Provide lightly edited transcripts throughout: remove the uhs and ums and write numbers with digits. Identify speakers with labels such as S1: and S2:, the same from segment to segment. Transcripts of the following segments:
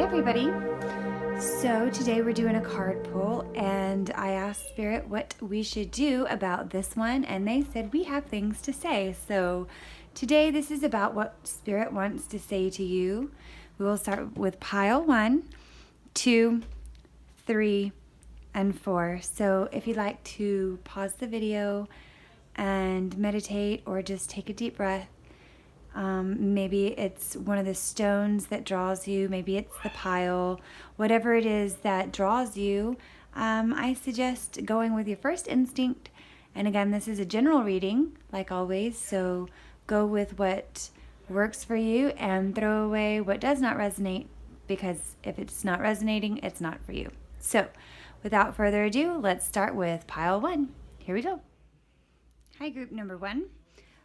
S1: everybody. So today we're doing a card pull, and I asked Spirit what we should do about this one, and they said we have things to say. So today this is about what Spirit wants to say to you. We will start with pile 1, 2, 3, and 4. So if you'd like to pause the video and meditate or just take a deep breath, maybe it's one of the stones that draws you. Maybe it's the pile. Whatever it is that draws you, I suggest going with your first instinct. And again, this is a general reading, like always. So go with what works for you and throw away what does not resonate, because if it's not resonating, it's not for you. So without further ado, let's start with pile 1. Here we go. Hi, group number 1.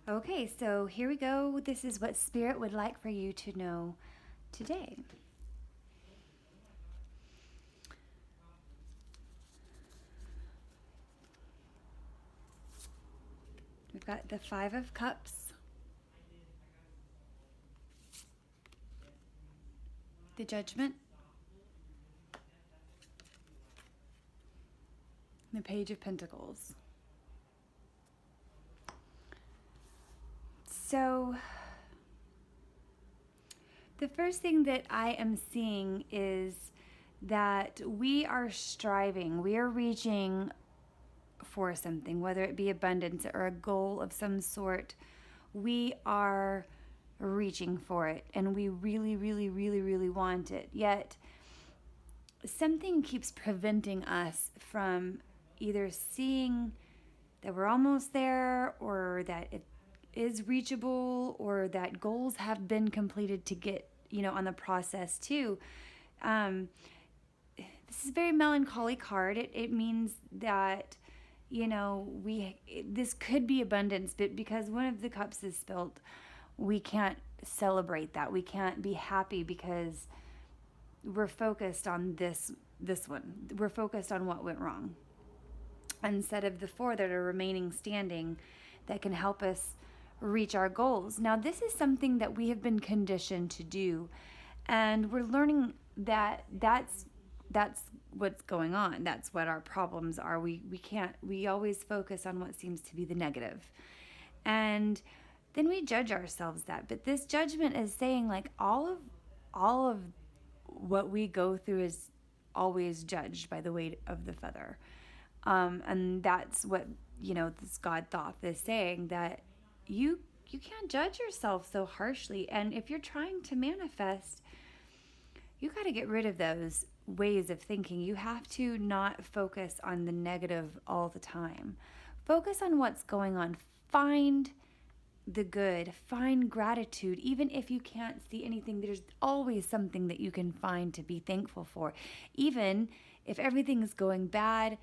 S1: Okay, so here we go. This is what Spirit would like for you to know today. We've got the 5 of Cups, the Judgment, the Page of Pentacles. So the first thing that I am seeing is that we are striving, we are reaching for something, whether it be abundance or a goal of some sort. We are reaching for it, and we really, really, really, really want it. Yet something keeps preventing us from either seeing that we're almost there, or that it is reachable, or that goals have been completed to get, on the process too. This is a very melancholy card. It means that, this could be abundance, but because one of the cups is spilled, we can't celebrate that. We can't be happy because we're focused on this one. We're focused on what went wrong, instead of the 4 that are remaining standing that can help us reach our goals. Now, this is something that we have been conditioned to do, and we're learning that that's what's going on. That's what our problems are. We always focus on what seems to be the negative, and then we judge ourselves that. But this judgment is saying, like, all of what we go through is always judged by the weight of the feather, and that's what this God thought is saying, that you can't judge yourself so harshly. And if you're trying to manifest, you got to get rid of those ways of thinking. You have to not focus on the negative all the time. Focus on what's going on. Find the good. Find gratitude. Even if you can't see anything, there's always something that you can find to be thankful for. Even if everything is going bad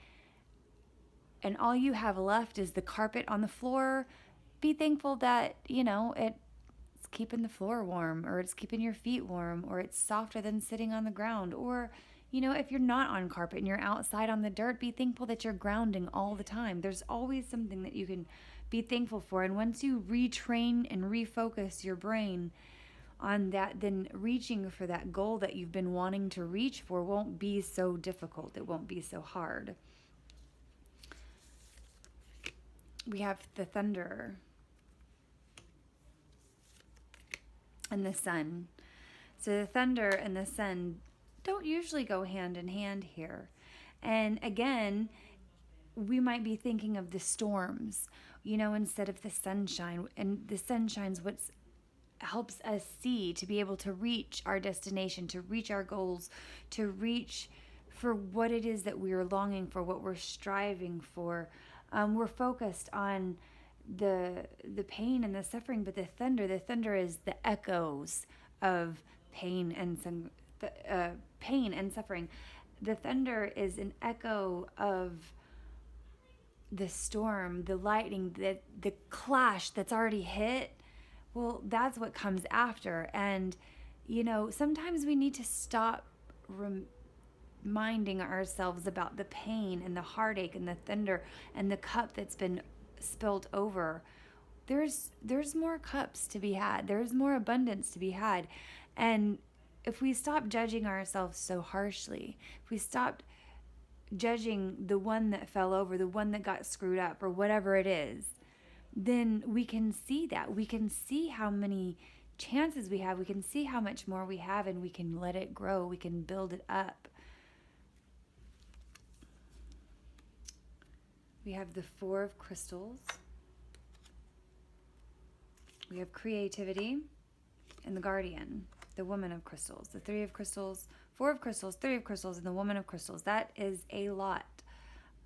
S1: and all you have left is the carpet on the floor, be thankful that, it's keeping the floor warm, or it's keeping your feet warm, or it's softer than sitting on the ground. Or, if you're not on carpet and you're outside on the dirt, be thankful that you're grounding all the time. There's always something that you can be thankful for. And once you retrain and refocus your brain on that, then reaching for that goal that you've been wanting to reach for won't be so difficult. It won't be so hard. We have the Thunder and the Sun. So the Thunder and the Sun don't usually go hand in hand here. And again, we might be thinking of the storms, instead of the sunshine. And the sunshine's what helps us see, to be able to reach our destination, to reach our goals, to reach for what it is that we are longing for, what we're striving for. We're focused on the pain and the suffering, but the thunder is the echoes of pain and suffering. The thunder is an echo of the storm, the lightning, the clash that's already hit. Well, that's what comes after. And sometimes we need to stop reminding ourselves about the pain and the heartache and the thunder and the cup that's been spilled over. There's more cups to be had. There's more abundance to be had. And if we stop judging ourselves so harshly, if we stopped judging the one that fell over, the one that got screwed up, or whatever it is, then we can see that. We can see how many chances we have. We can see how much more we have, and we can let it grow. We can build it up. We have the Four of Crystals. We have creativity, and the Guardian, the Woman of Crystals. The Three of Crystals, Four of Crystals, Three of Crystals, and the Woman of Crystals. That is a lot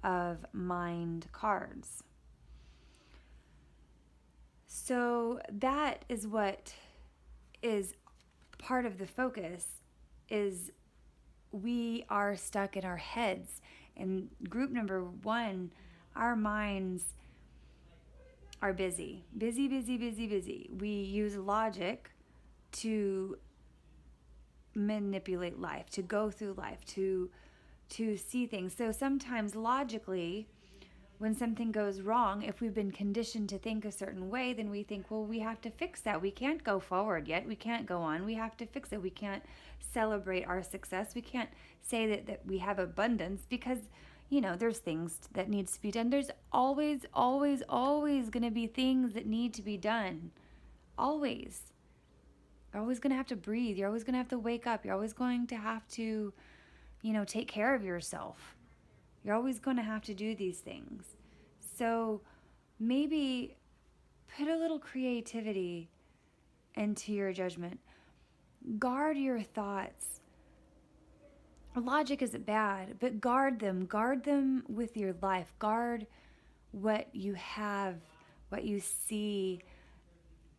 S1: of mind cards. So that is what is part of the focus, is we are stuck in our heads. And group number 1, our minds are busy. Busy, busy, busy, busy. We use logic to manipulate life, to go through life, to see things. So sometimes logically, when something goes wrong, if we've been conditioned to think a certain way, then we think, well, we have to fix that. We can't go forward yet. We can't go on. We have to fix it. We can't celebrate our success. We can't say that we have abundance because, there's things that needs to be done. There's always, always, always going to be things that need to be done. Always. You're always going to have to breathe. You're always going to have to wake up. You're always going to have to, take care of yourself. You're always going to have to do these things. So maybe put a little creativity into your judgment. Guard your thoughts. Logic isn't bad, but guard them. Guard them with your life. Guard what you have, what you see.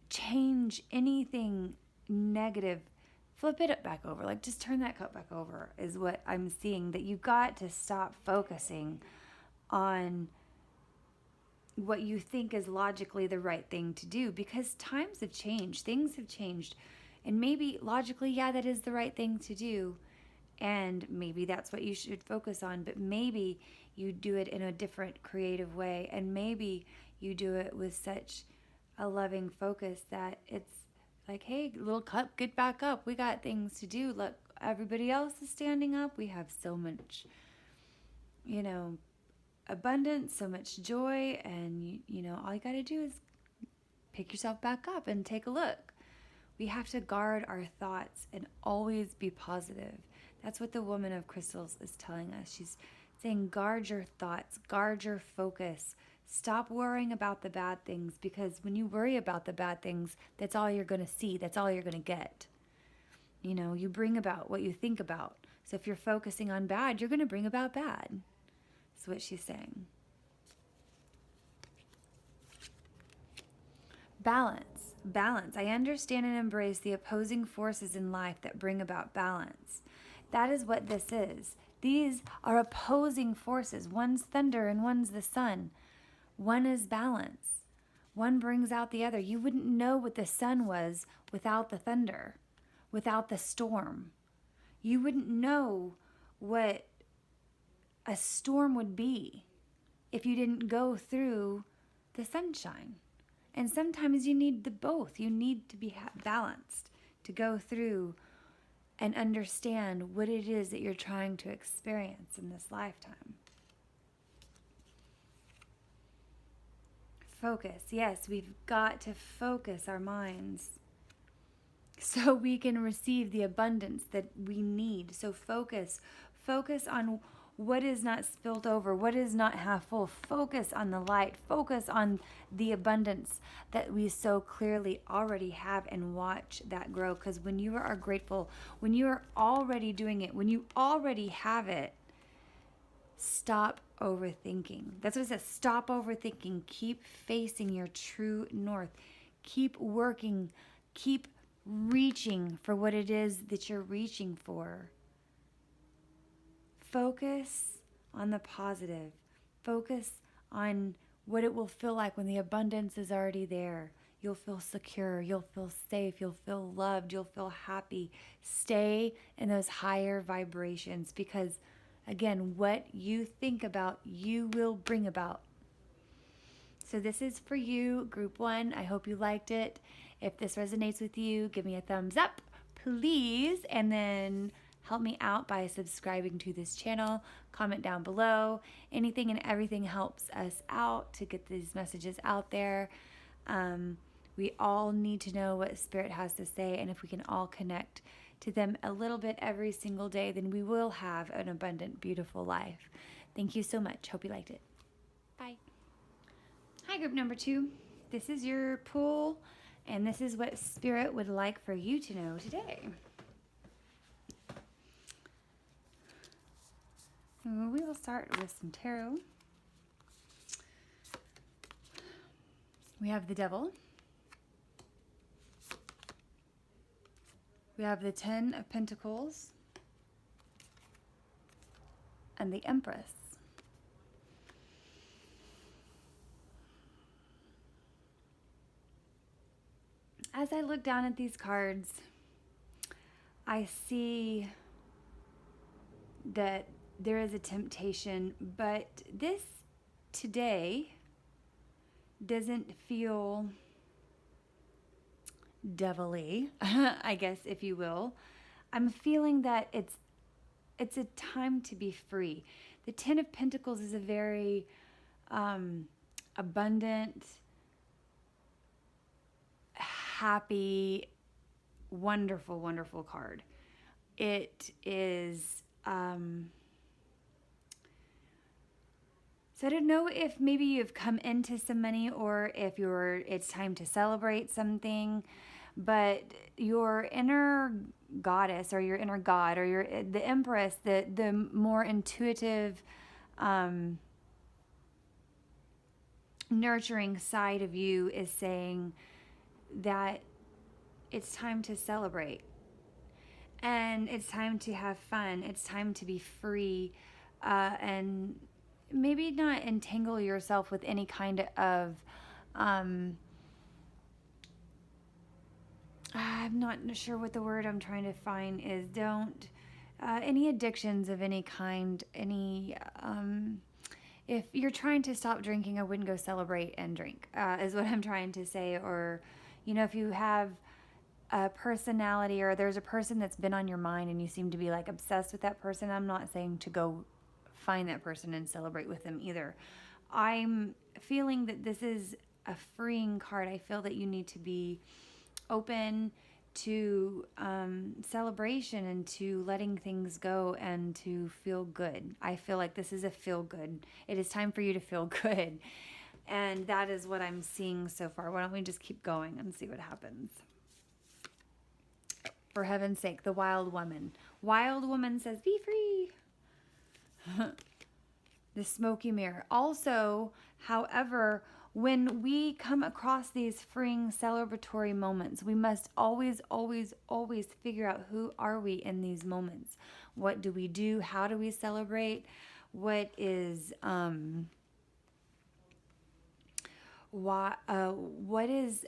S1: Change anything negative. Flip it back over. Like, just turn that cup back over is what I'm seeing. That you've got to stop focusing on what you think is logically the right thing to do, because times have changed. Things have changed. And maybe logically, yeah, that is the right thing to do. And maybe that's what you should focus on. But maybe you do it in a different, creative way. And maybe you do it with such a loving focus that it's like, hey, little cup, get back up. We got things to do. Look, everybody else is standing up. We have so much, abundance, so much joy. And, all you got to do is pick yourself back up and take a look. We have to guard our thoughts and always be positive. That's what the Woman of Crystals is telling us. She's saying, guard your thoughts, guard your focus. Stop worrying about the bad things, because when you worry about the bad things, that's all you're going to see. That's all you're going to get. You bring about what you think about. So if you're focusing on bad, you're going to bring about bad. That's what she's saying. Balance. Balance. I understand and embrace the opposing forces in life that bring about balance. That is what this is. These are opposing forces. One's thunder and one's the sun. One is balance. One brings out the other. You wouldn't know what the sun was without the thunder, without the storm. You wouldn't know what a storm would be if you didn't go through the sunshine. And sometimes you need the both. You need to be balanced to go through and understand what it is that you're trying to experience in this lifetime. Focus. Yes, we've got to focus our minds so we can receive the abundance that we need. So focus on what is not spilled over, what is not half full. Focus on the light. Focus on the abundance that we so clearly already have, and watch that grow. Because when you are grateful, when you are already doing it, when you already have it, stop overthinking. That's what it says. Stop overthinking. Keep facing your true north. Keep working. Keep reaching for what it is that you're reaching for. Focus on the positive. Focus on what it will feel like when the abundance is already there. You'll feel secure. You'll feel safe. You'll feel loved. You'll feel happy. Stay in those higher vibrations, because again, what you think about, you will bring about. So this is for you, Group 1. I hope you liked it. If this resonates with you, give me a thumbs up. please, and then help me out by subscribing to this channel. Comment down below. Anything and everything helps us out to get these messages out there. We all need to know what Spirit has to say, and if we can all connect to them a little bit every single day, then we will have an abundant, beautiful life. Thank you so much. Hope you liked it. Bye. Hi, group number 2. This is your pull, and this is what Spirit would like for you to know today. We will start with some tarot. We have the Devil. We have the 10 of Pentacles and the Empress. As I look down at these cards, I see that there is a temptation, but this today doesn't feel devilly, I guess, if you will. I'm feeling that it's a time to be free. The 10 of Pentacles is a very abundant, happy, wonderful, wonderful card. It is so I don't know if maybe you've come into some money or if it's time to celebrate something, but your inner goddess or your inner god or the Empress, the more intuitive, nurturing side of you is saying that it's time to celebrate. And it's time to have fun. It's time to be free, and maybe not entangle yourself with any kind of, I'm not sure what the word I'm trying to find is. Don't, any addictions of any kind, if you're trying to stop drinking, I wouldn't go celebrate and drink, is what I'm trying to say. Or, if you have a personality or there's a person that's been on your mind and you seem to be like obsessed with that person, I'm not saying to go find that person and celebrate with them either. I'm feeling that this is a freeing card. I feel that you need to be open to celebration and to letting things go and to feel good. I feel like this is a feel good. It is time for you to feel good. And that is what I'm seeing so far. Why don't we just keep going and see what happens? For heaven's sake, the Wild Woman. Wild Woman says, be free. The Smoky Mirror. Also, however, when we come across these freeing celebratory moments, we must always, always, always figure out who are we in these moments. What do we do? How do we celebrate? What is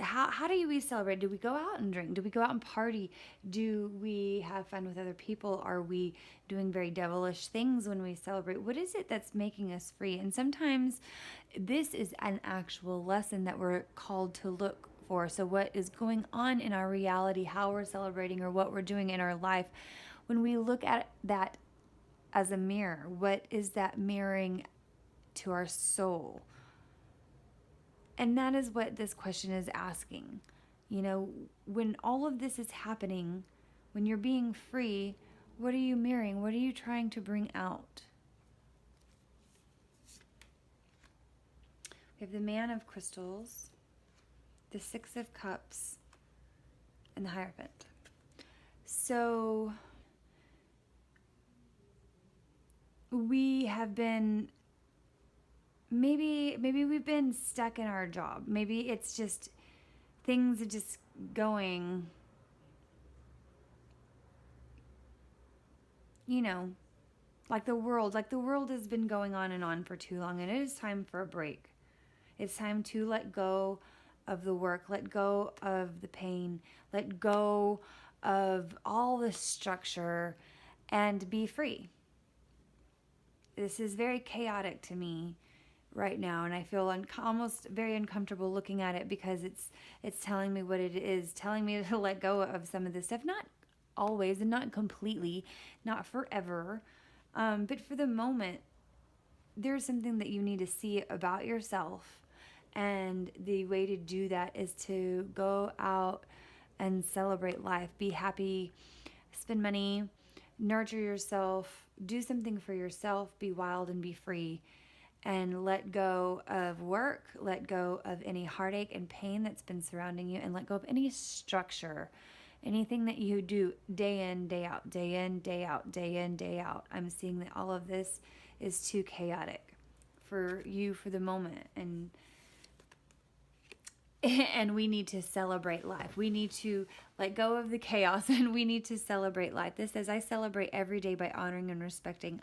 S1: how do we celebrate? Do we go out and drink? Do we go out and party? Do we have fun with other people? Are we doing very devilish things when we celebrate? What is it that's making us free? And sometimes this is an actual lesson that we're called to look for. So what is going on in our reality, how we're celebrating, or what we're doing in our life, when we look at that as a mirror, what is that mirroring to our soul? And that is what this question is asking. When all of this is happening, when you're being free, what are you mirroring? What are you trying to bring out? We have the Man of Crystals, the Six of Cups, and the Hierophant. So we have been maybe we've been stuck in our job. Maybe it's just things are just going, like the world has been going on and on for too long, and it is time for a break. It's time to let go of the work, let go of the pain, let go of all the structure, and be free. This is very chaotic to me right now, and I feel almost very uncomfortable looking at it because it's telling me what it is, telling me to let go of some of this stuff. Not always, and not completely, not forever, but for the moment, there's something that you need to see about yourself. And the way to do that is to go out and celebrate life, be happy, spend money, nurture yourself, do something for yourself, be wild and be free, and let go of work, let go of any heartache and pain that's been surrounding you, and let go of any structure, anything that you do day in, day out, day in, day out, day in, day out. I'm seeing that all of this is too chaotic for you for the moment, and we need to celebrate life. We need to let go of the chaos, and we need to celebrate life. This says, I celebrate every day by honoring and respecting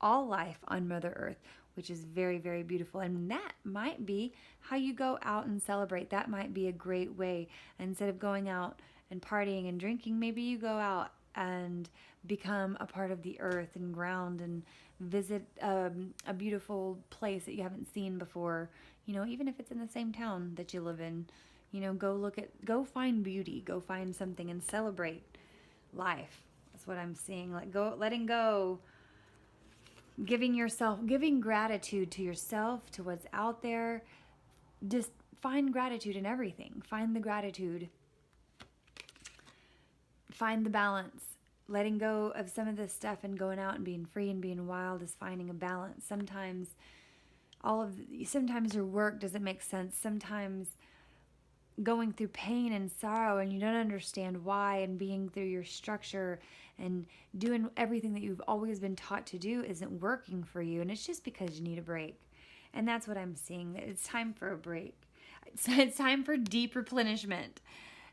S1: all life on Mother Earth, which is very, very beautiful. And that might be how you go out and celebrate. That might be a great way. Instead of going out and partying and drinking, maybe you go out and become a part of the earth and ground and visit a beautiful place that you haven't seen before. Even if it's in the same town that you live in, go find beauty, go find something and celebrate life. That's what I'm seeing. Letting go, giving gratitude to yourself, to what's out there. Just find gratitude in everything. Find the gratitude. Find the balance. Letting go of some of this stuff and going out and being free and being wild is finding a balance. Sometimes your work doesn't make sense. Sometimes going through pain and sorrow and you don't understand why, and being through your structure and doing everything that you've always been taught to do isn't working for you, and it's just because you need a break. And that's what I'm seeing, that it's time for a break. It's time for deep replenishment.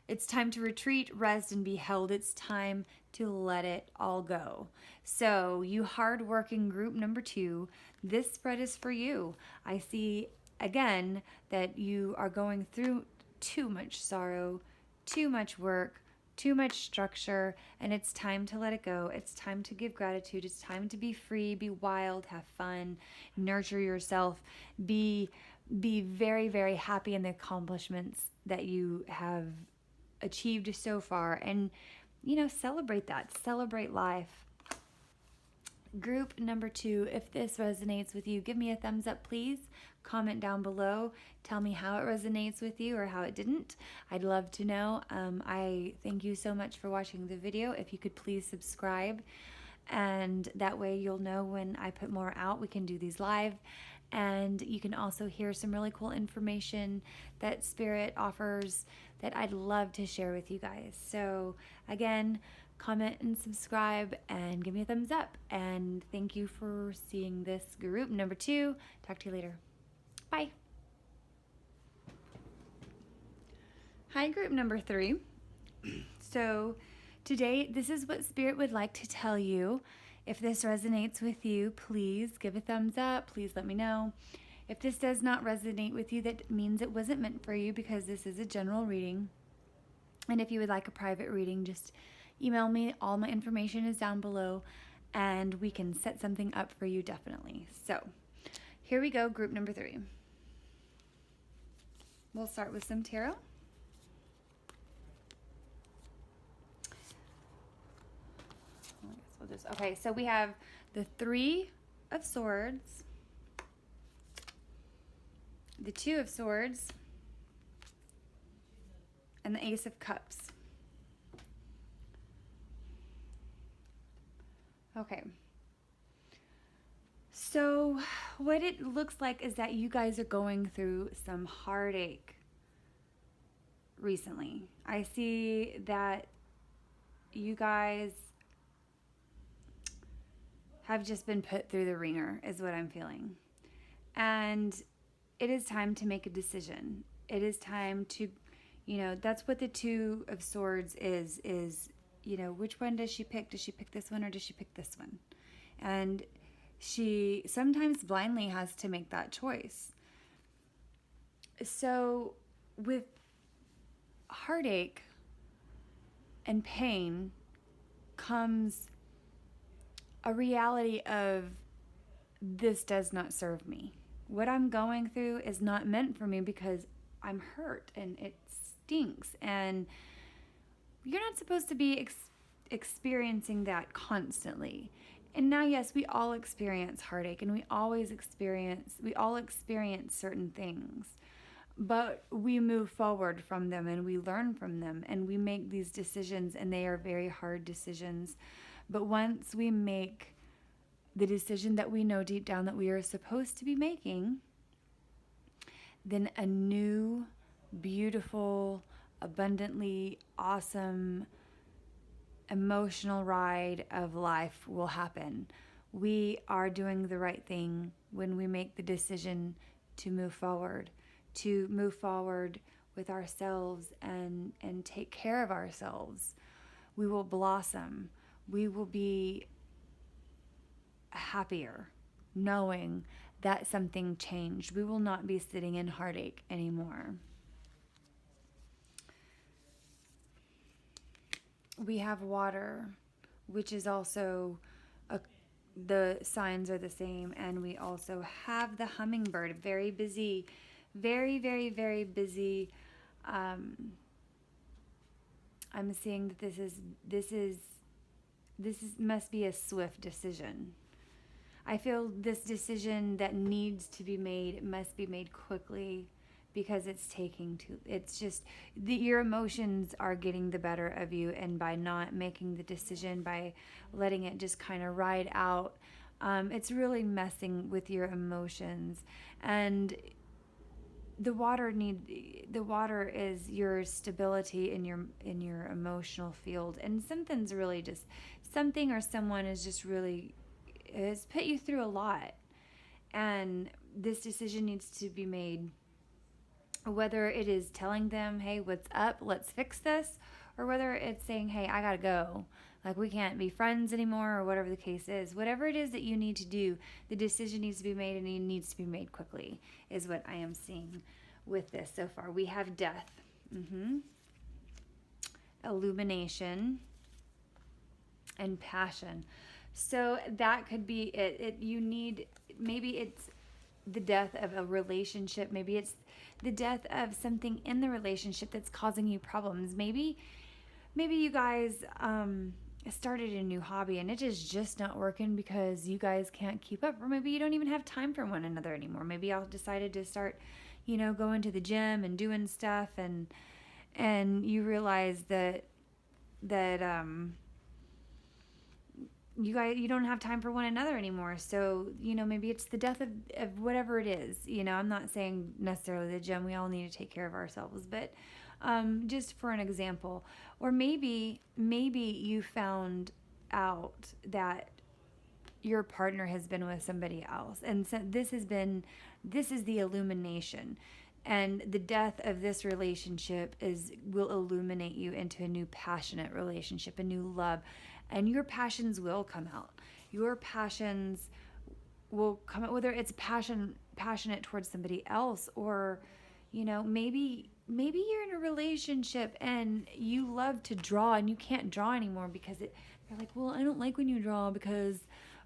S1: It's time to retreat, rest, and be held. It's time to let it all go. So you hardworking group number 2, this spread is for you. I see again that you are going through too much sorrow, too much work, too much structure, and it's time to let it go. It's time to give gratitude. It's time to be free, be wild, have fun, nurture yourself, be very, very happy in the accomplishments that you have achieved so far, and celebrate that. Celebrate life. Group number 2, if this resonates with you, give me a thumbs up, please. Comment down below. Tell me how it resonates with you or how it didn't. I'd love to know. I thank you so much for watching the video. If you could please subscribe, and that way you'll know when I put more out. We can do these live, and you can also hear some really cool information that Spirit offers that I'd love to share with you guys. So again, comment and subscribe and give me a thumbs up. And thank you for seeing this group number 2. Talk to you later. Bye. Hi, group number 3. So today, this is what Spirit would like to tell you. If this resonates with you, please give a thumbs up. Please let me know. If this does not resonate with you, that means it wasn't meant for you, because this is a general reading. And if you would like a private reading, just email me. All my information is down below, and we can set something up for you, definitely. So here we go, group number 3. We'll start with some tarot. Okay, so we have the 3 of Swords, the 2 of Swords, and the Ace of Cups. Okay. So what it looks like is that you guys are going through some heartache recently. I see that you guys have just been put through the ringer, is what I'm feeling. And it is time to make a decision. It is time to, that's what the 2 of Swords is, which one does she pick? Does she pick this one or does she pick this one? And she sometimes blindly has to make that choice. So with heartache and pain comes a reality of, this does not serve me. What I'm going through is not meant for me because I'm hurt and it stinks. And you're not supposed to be experiencing that constantly. And now, yes, we all experience heartache, and we all experience certain things, but we move forward from them and we learn from them and we make these decisions, and they are very hard decisions. But once we make the decision that we know deep down that we are supposed to be making, then a new, beautiful, abundantly awesome emotional ride of life will happen. We are doing the right thing when we make the decision to move forward, with ourselves and take care of ourselves. We will blossom. We will be happier knowing that something changed. We will not be sitting in heartache anymore. We have water, which is also the signs are the same, and we also have the hummingbird, very busy, very, very, very busy. I'm seeing that this must be a swift decision. I feel this decision that needs to be made must be made quickly, because it's just your emotions are getting the better of you, and by not making the decision, by letting it just kind of ride out, it's really messing with your emotions. And the water is your stability in your emotional field, and something or someone is just really has put you through a lot, and this decision needs to be made. Whether it is telling them, hey, what's up, let's fix this, or whether it's saying, hey, I gotta go, like we can't be friends anymore, or whatever the case is. Whatever it is that you need to do, the decision needs to be made, and it needs to be made quickly, is what I am seeing with this so far. We have death, illumination, and passion. So that could be it. Maybe it's the death of a relationship. Maybe it's the death of something in the relationship that's causing you problems. Maybe you guys started a new hobby and it is just not working because you guys can't keep up, or maybe you don't even have time for one another anymore. Maybe y'all decided to start, going to the gym and doing stuff, and you realize that you don't have time for one another anymore. So, maybe it's the death of whatever it is. I'm not saying necessarily the gym. We all need to take care of ourselves, but just for an example. Or maybe you found out that your partner has been with somebody else, and so this is the illumination. And the death of this relationship will illuminate you into a new passionate relationship, a new love. And your passions will come out. Your passions will come out, whether it's passionate towards somebody else, or, maybe you're in a relationship and you love to draw and you can't draw anymore because you're like, well, I don't like when you draw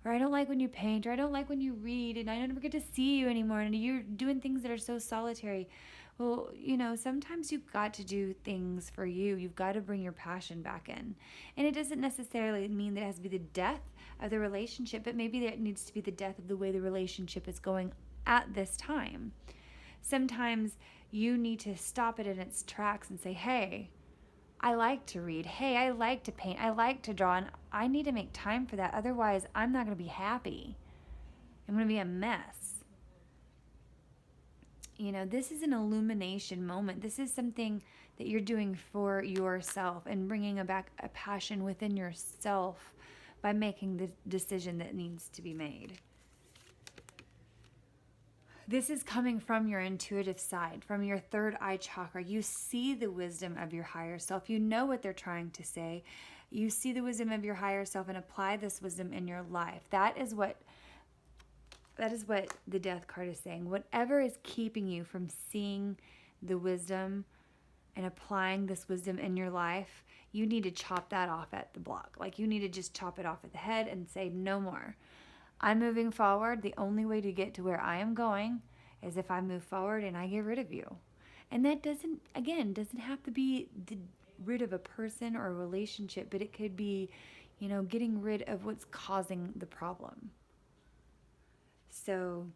S1: or I don't like when you paint, or I don't like when you read, and I never get to see you anymore, and you're doing things that are so solitary. Well, sometimes you've got to do things for you. You've got to bring your passion back in. And it doesn't necessarily mean that it has to be the death of the relationship, but maybe that needs to be the death of the way the relationship is going at this time. Sometimes you need to stop it in its tracks and say, hey, I like to read. Hey, I like to paint. I like to draw, and I need to make time for that. Otherwise, I'm not going to be happy. I'm going to be a mess. This is an illumination moment. This is something that you're doing for yourself and bringing back a passion within yourself by making the decision that needs to be made. This is coming from your intuitive side, from your third eye chakra. You see the wisdom of your higher self. You know what they're trying to say. You see the wisdom of your higher self and apply this wisdom in your life. That is what the death card is saying. Whatever is keeping you from seeing the wisdom and applying this wisdom in your life, you need to chop that off at the block. Like, you need to just chop it off at the head and say, no more. I'm moving forward. The only way to get to where I am going is if I move forward and I get rid of you. And that doesn't have to be rid of a person or a relationship, but it could be, getting rid of what's causing the problem. So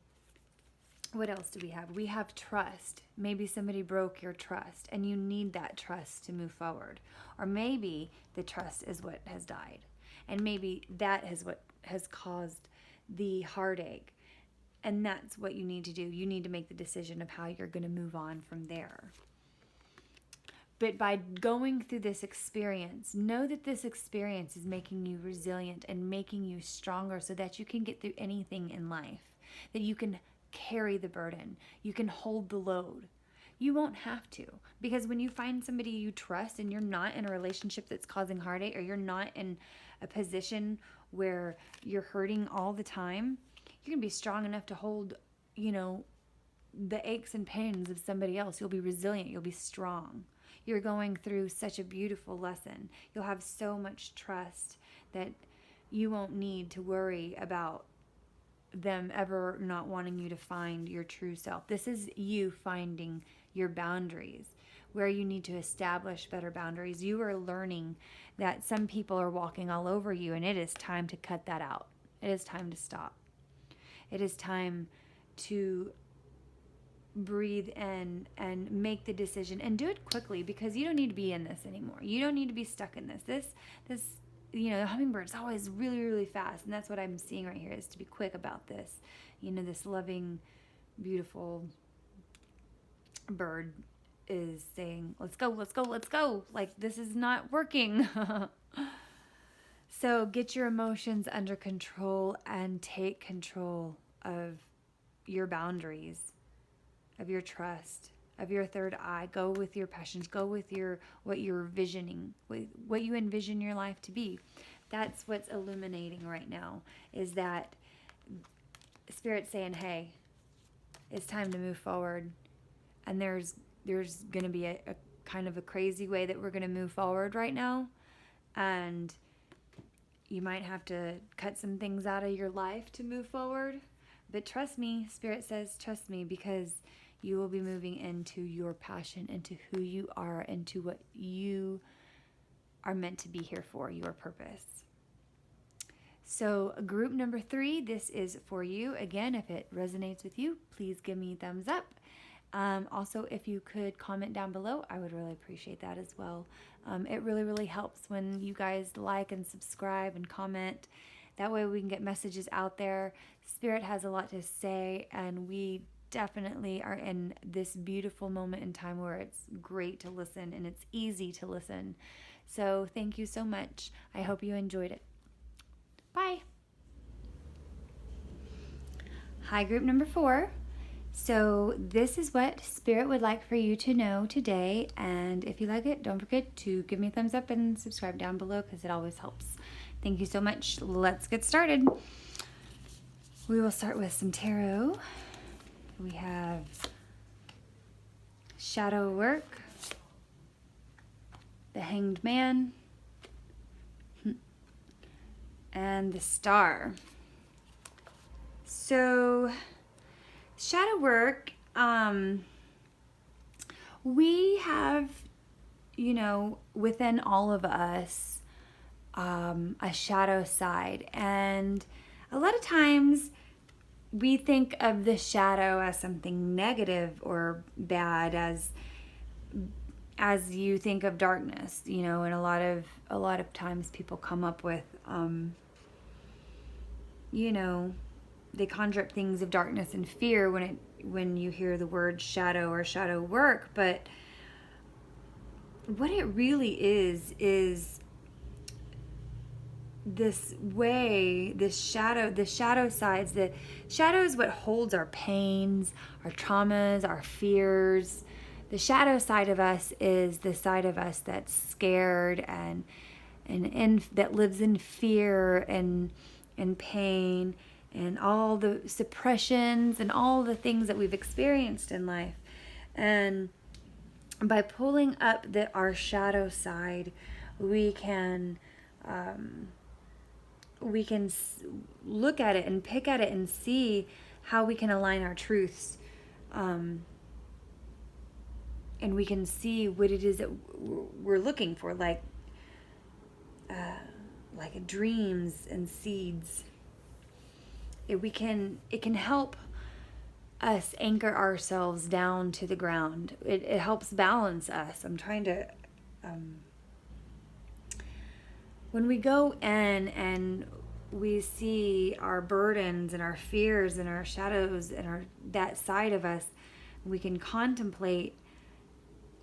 S1: what else do we have? We have trust. Maybe somebody broke your trust and you need that trust to move forward. Or maybe the trust is what has died. And maybe that is what has caused the heartache. And that's what you need to do. You need to make the decision of how you're going to move on from there. But by going through this experience, know that this experience is making you resilient and making you stronger so that you can get through anything in life, that you can carry the burden, you can hold the load. You won't have to, because when you find somebody you trust and you're not in a relationship that's causing heartache, or you're not in a position where you're hurting all the time, you're going to be strong enough to hold, the aches and pains of somebody else. You'll be resilient. You'll be strong. You're going through such a beautiful lesson. You'll have so much trust that you won't need to worry about them ever not wanting you to find your true self. This is you finding your boundaries, where you need to establish better boundaries. You are learning that some people are walking all over you, and it is time to cut that out. It is time to stop. It is time to breathe in and make the decision, and do it quickly, because you don't need to be in this anymore. You don't need to be stuck in this. The hummingbird is always really, really fast. And that's what I'm seeing right here, is to be quick about this. This loving, beautiful bird is saying, let's go, let's go, let's go. Like, this is not working. So get your emotions under control and take control of your boundaries, of your trust, of your third eye. Go with your passions. Go with what you're visioning, what you envision your life to be. That's what's illuminating right now, is that Spirit's saying, hey, it's time to move forward. And there's going to be a kind of a crazy way that we're going to move forward right now. And you might have to cut some things out of your life to move forward. But trust me, Spirit says, trust me, because you will be moving into your passion, into who you are, into what you are meant to be here for, your purpose. So group number 3, this is for you. Again, if it resonates with you, please give me a thumbs up. Also, if you could comment down below, I would really appreciate that as well. It really, really helps when you guys like and subscribe and comment. That way we can get messages out there. Spirit has a lot to say, and we definitely are in this beautiful moment in time where it's great to listen and it's easy to listen. So thank you so much. I hope you enjoyed it. Bye. Hi, group number 4. So this is what Spirit would like for you to know today. And if you like it, don't forget to give me a thumbs up and subscribe down below, because it always helps. Thank you so much. Let's get started. We will start with some tarot. We have shadow work, the Hanged Man, and the Star. So shadow work, we have, within all of us, a shadow side. And a lot of times we think of the shadow as something negative or bad, as you think of darkness, and a lot of times people come up with, they conjure up things of darkness and fear when you hear the word shadow or shadow work. But what it really is this way, the shadow sides. The shadow is what holds our pains, our traumas, our fears. The shadow side of us is the side of us that's scared and that lives in fear and pain and all the suppressions and all the things that we've experienced in life. And by pulling up our shadow side, we can look at it and pick at it and see how we can align our truths and we can see what it is that we're looking for, like dreams and seeds. It can help us anchor ourselves down to the ground. It helps balance us. I'm trying to when we go in and we see our burdens and our fears and our shadows and that side of us, we can contemplate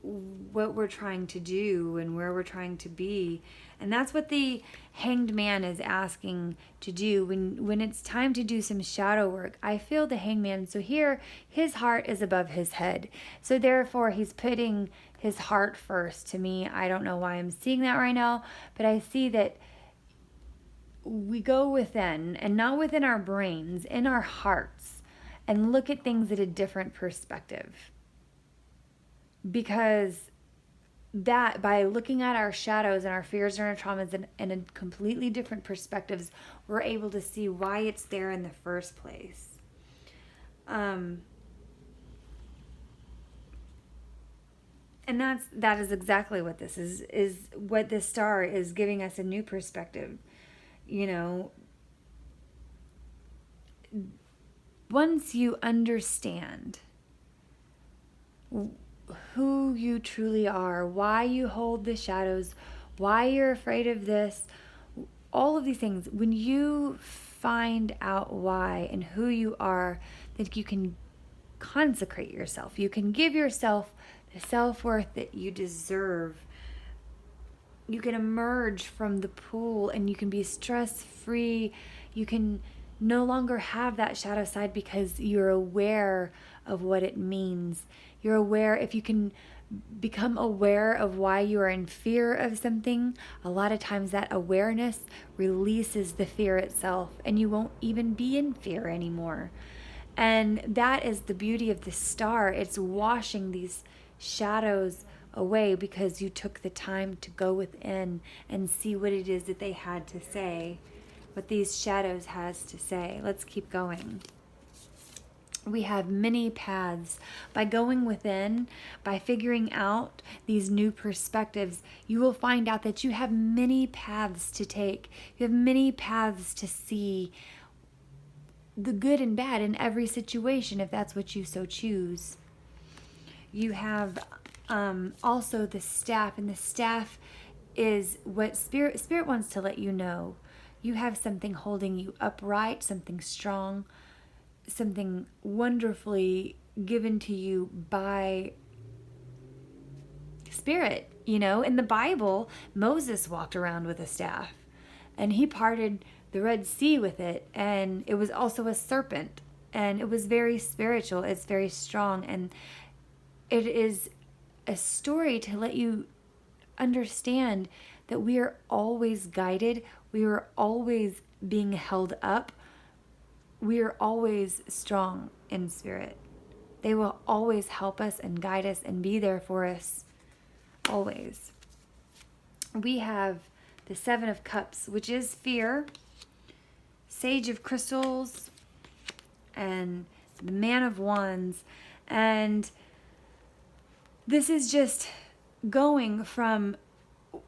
S1: what we're trying to do and where we're trying to be. And that's what the hanged man is asking to do when it's time to do some shadow work. I feel the hangman. So here, his heart is above his head. So therefore, he's putting his heart first. To me, I don't know why I'm seeing that right now, but I see that we go within, and not within our brains, in our hearts, and look at things at a different perspective. Because that, by looking at our shadows and our fears and our traumas in a completely different perspectives, we're able to see why it's there in the first place. And that is exactly what this is what this star is giving us, a new perspective. Once you understand who you truly are, why you hold the shadows, why you're afraid of this, all of these things, when you find out why and who you are, then you can consecrate yourself. You can give yourself the self-worth that you deserve. You can emerge from the pool and you can be stress-free. You can no longer have that shadow side because you're aware of what it means. You're aware. If you can become aware of why you are in fear of something, a lot of times that awareness releases the fear itself, and you won't even be in fear anymore. And that is the beauty of the star. It's washing these shadows away because you took the time to go within and see what it is that they had to say, what these shadows has to say. Let's keep going. We have many paths. By going within, by figuring out these new perspectives, you will find out that you have many paths to take. You have many paths to see the good and bad in every situation, if that's what you so choose. You have also the staff, and the staff is what Spirit wants to let you know. You have something holding you upright, something strong, something wonderfully given to you by Spirit. In the Bible, Moses walked around with a staff, and he parted the Red Sea with it, and it was also a serpent, and it was very spiritual. It's very strong, and it is a story to let you understand that we are always guided. We are always being held up. We are always strong in Spirit. They will always help us and guide us and be there for us. Always. We have the Seven of Cups, which is fear, Sage of Crystals, and the Man of Wands. And this is just going from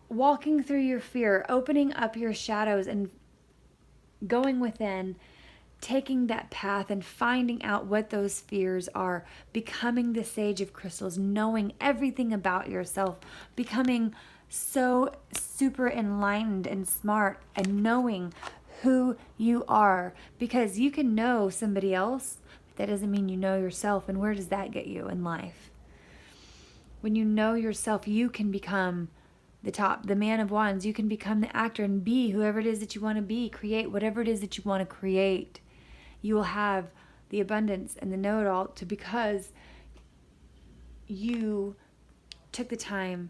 S1: walking through your fear, opening up your shadows and going within, taking that path and finding out what those fears are, becoming the Sage of Crystals, knowing everything about yourself, becoming so super enlightened and smart, and knowing who you are. Because you can know somebody else, but that doesn't mean you know yourself. And where does that get you in life? When you know yourself, you can become the Man of Wands. You can become the actor and be whoever it is that you want to be. Create whatever it is that you want to create. You will have the abundance and the know-it-all because you took the time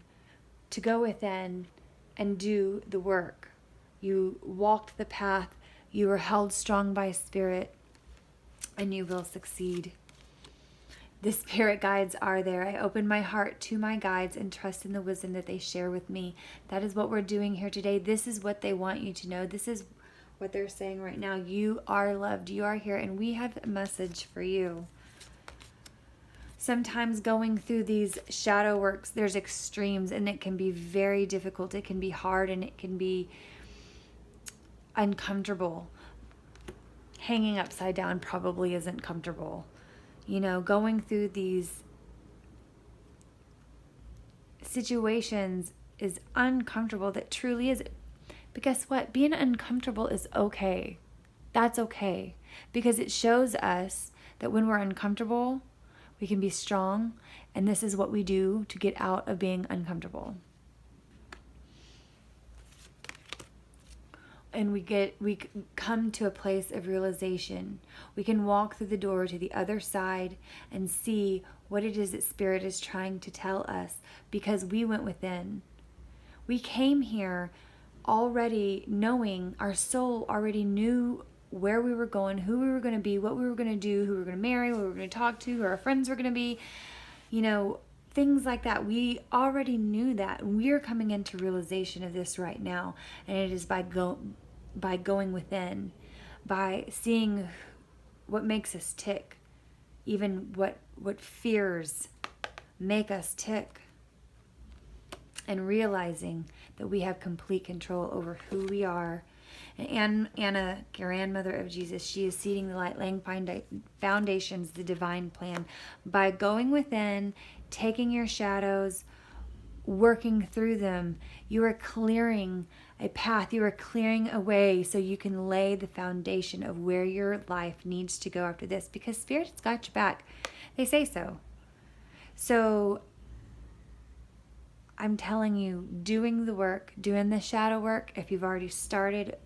S1: to go within and do the work. You walked the path. You were held strong by Spirit, and you will succeed. The Spirit guides are there. I open my heart to my guides and trust in the wisdom that they share with me. That is what we're doing here today. This is what they want you to know. This is what they're saying right now. You are loved. You are here, and we have a message for you. Sometimes going through these shadow works, there's extremes, and it can be very difficult. It can be hard, and it can be uncomfortable. Hanging upside down probably isn't comfortable. Going through these situations is uncomfortable. That truly is. But guess what? Being uncomfortable is okay. That's okay. Because it shows us that when we're uncomfortable, we can be strong. And this is what we do to get out of being uncomfortable. And we come to a place of realization. We can walk through the door to the other side and see what it is that Spirit is trying to tell us, because we went within. We came here already knowing, our soul already knew where we were going, who we were going to be, what we were going to do, who we were going to marry, what we were going to talk to, who our friends were going to be, things like that. We already knew that. We're coming into realization of this right now. And it is by going within, by seeing what makes us tick, even what fears make us tick, and realizing that we have complete control over who we are. And Anna, grandmother of Jesus, she is seeding the light, laying foundations, the divine plan. By going within, taking your shadows, working through them, you are clearing a path. You are clearing a way so you can lay the foundation of where your life needs to go after this, because Spirit's got your back. They say so. So I'm telling you, doing the work, doing the shadow work, if you've already started,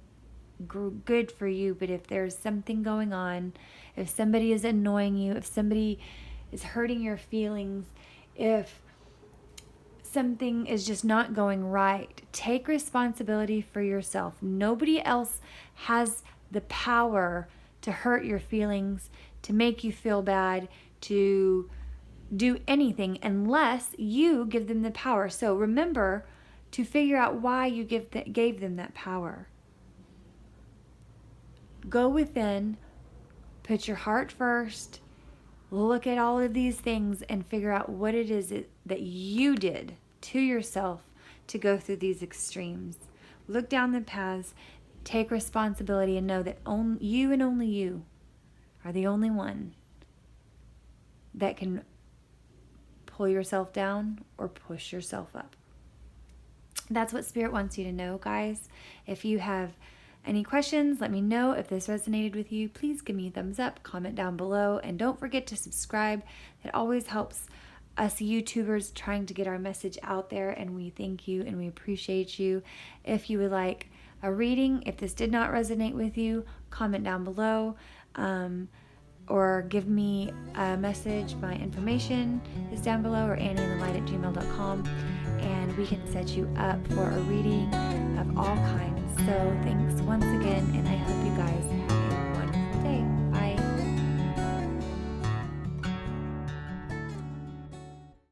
S1: good for you. But if there's something going on, if somebody is annoying you, if somebody is hurting your feelings, if something is just not going right, take responsibility for yourself. Nobody else has the power to hurt your feelings, to make you feel bad, to do anything unless you give them the power. So remember to figure out why you gave them that power. Go within, put your heart first, look at all of these things and figure out what it is that you did to yourself to go through these extremes. Look down the paths, take responsibility, and know that you and only you are the only one that can pull yourself down or push yourself up. That's what Spirit wants you to know, guys. If you have any questions, let me know. If this resonated with you, please give me a thumbs up, comment down below, and don't forget to subscribe. It always helps us YouTubers trying to get our message out there, and we thank you and we appreciate you. If you would like a reading, if this did not resonate with you, comment down below, or give me a message. My information is down below, or annieinthelight@gmail.com, and we can set you up for a reading of all kinds. So thanks once again, and I hope